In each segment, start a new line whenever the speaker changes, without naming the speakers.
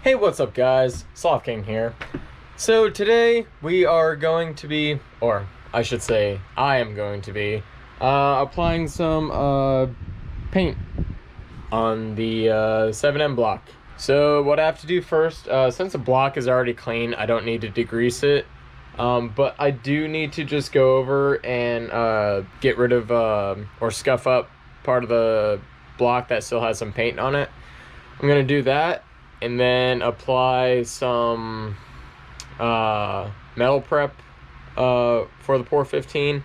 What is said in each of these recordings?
Hey, what's up guys? Sloth King here. So today we are going to be, or I should say I am going to be, applying some paint on the 7M block. So what I have to do first, since the block is already clean, I don't need to degrease it. But I do need to just go over and get rid of or scuff up part of the block that still has some paint on it. I'm gonna do that and then apply some metal prep for the Pour 15.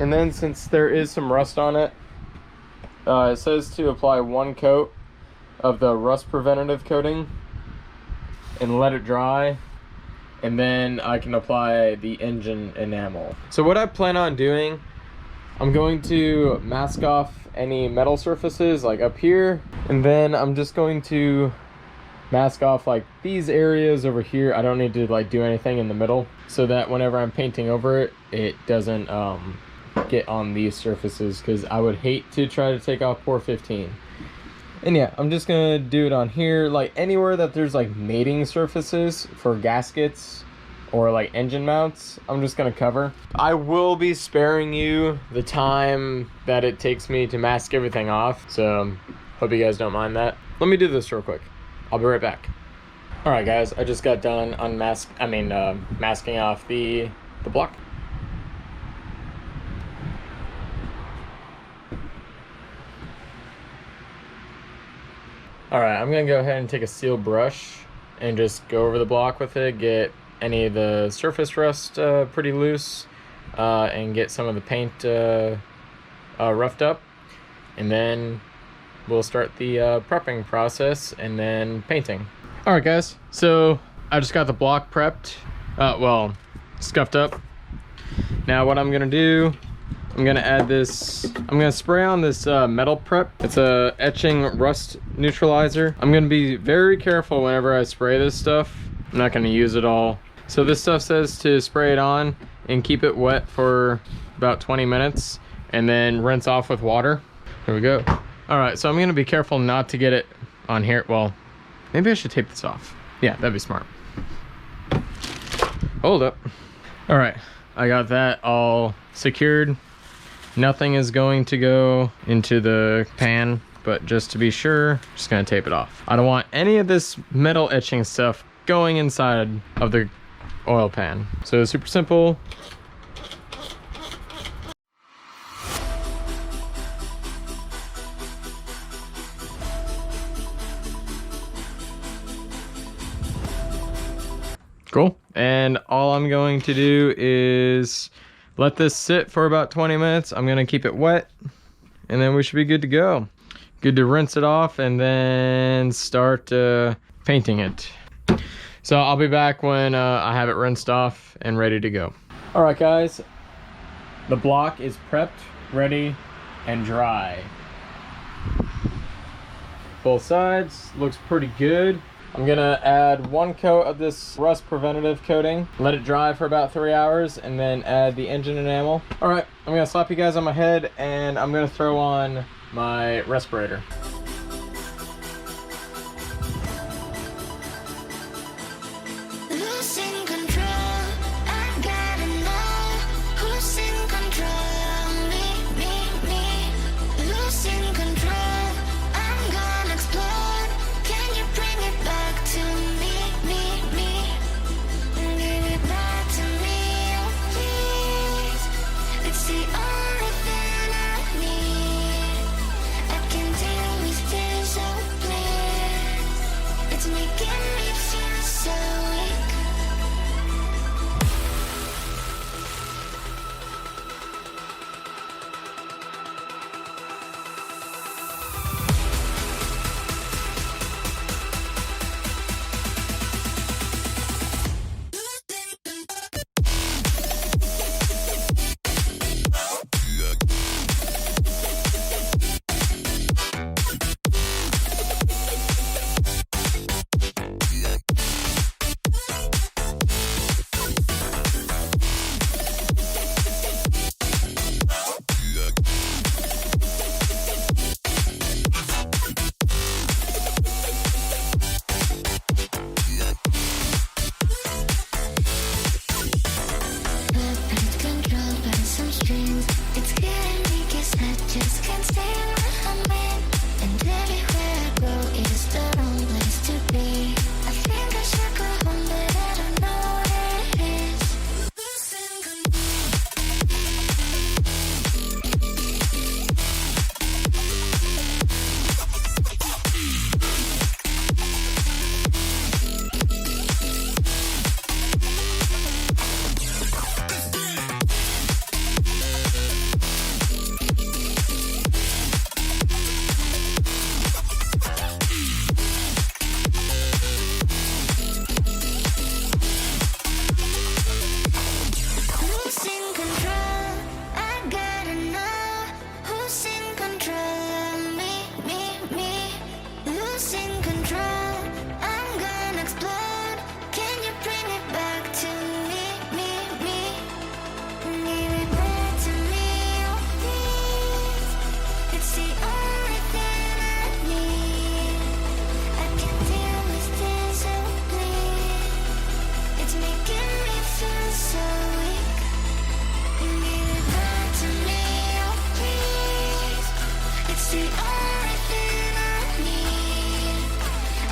And then since there is some rust on it, it says to apply 1 coat of the rust preventative coating and let it dry, and then I can apply the engine enamel. So what I plan on doing, I'm going to mask off any metal surfaces like up here, and then I'm just going to mask off like these areas over here. I don't need to like do anything in the middle, so that whenever I'm painting over it, it doesn't get on these surfaces, because I would hate to try to take off Pour 15. And yeah, I'm just gonna do it on here, like anywhere that there's like mating surfaces for gaskets or like engine mounts, I'm just gonna cover. I will be sparing you the time that it takes me to mask everything off, so hope you guys don't mind that. Let me do this real quick. I'll be right back. All right guys, I just got done masking off the block. All right, I'm gonna go ahead and take a steel brush and just go over the block with it, get any of the surface rust pretty loose, and get some of the paint roughed up, and then we'll start the prepping process and then painting. All right guys, so I just got the block prepped, well, scuffed up. Now what I'm gonna do, I'm gonna add this, I'm gonna spray on this metal prep. It's a etching rust neutralizer. I'm gonna be very careful whenever I spray this stuff. I'm not gonna use it all. So this stuff says to spray it on and keep it wet for about 20 minutes and then rinse off with water. Here we go. All right, so I'm gonna be careful not to get it on here. Well, maybe I should tape this off. Yeah, that'd be smart. Hold up. All right, I got that all secured. Nothing is going to go into the pan, but just to be sure, just gonna tape it off. I don't want any of this metal etching stuff going inside of the oil pan. So super simple. Cool. And all I'm going to do is let this sit for about 20 minutes. I'm gonna keep it wet, and then we should be good to go. Good to rinse it off and then start painting it. So I'll be back when I have it rinsed off and ready to go. All right guys, the block is prepped, ready, and dry. Both sides, looks pretty good. I'm gonna add 1 coat of this rust preventative coating, let it dry for about 3 hours, and then add the engine enamel. All right, I'm gonna slap you guys on my head, and I'm gonna throw on my respirator.
It's the only thing I need. I can deal with the only thing I need.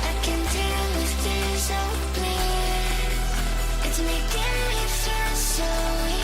I can deal with this of bliss. It's making me feel so weak.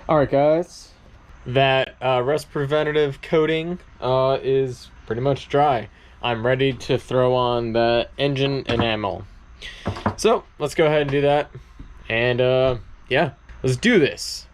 Alright guys, that rust preventative coating is pretty much dry. I'm ready to throw on the engine enamel. So let's go ahead and do that, and yeah, let's do this.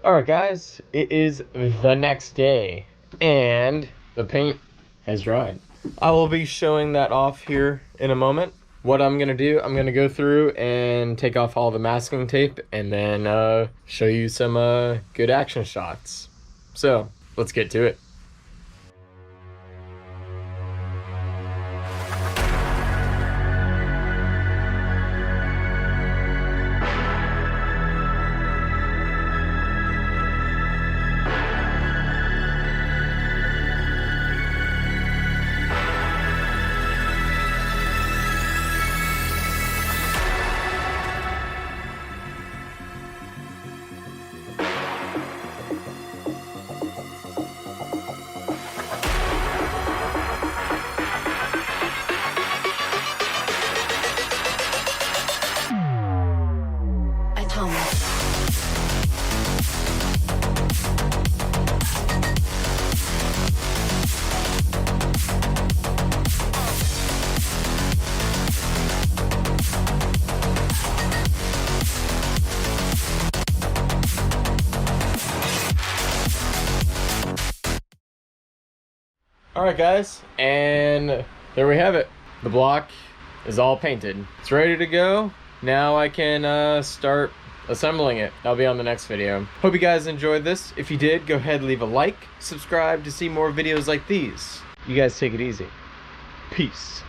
Alright guys, it is the next day and the paint has dried. I will be showing that off here in a moment. What I'm gonna do, I'm gonna go through and take off all the masking tape and then show you some good action shots. So, let's get to it. Alright guys, and there we have it. The block is all painted. It's ready to go. Now I can start assembling it. That'll be on the next video. Hope you guys enjoyed this. If you did, go ahead and leave a like. Subscribe to see more videos like these. You guys take it easy. Peace.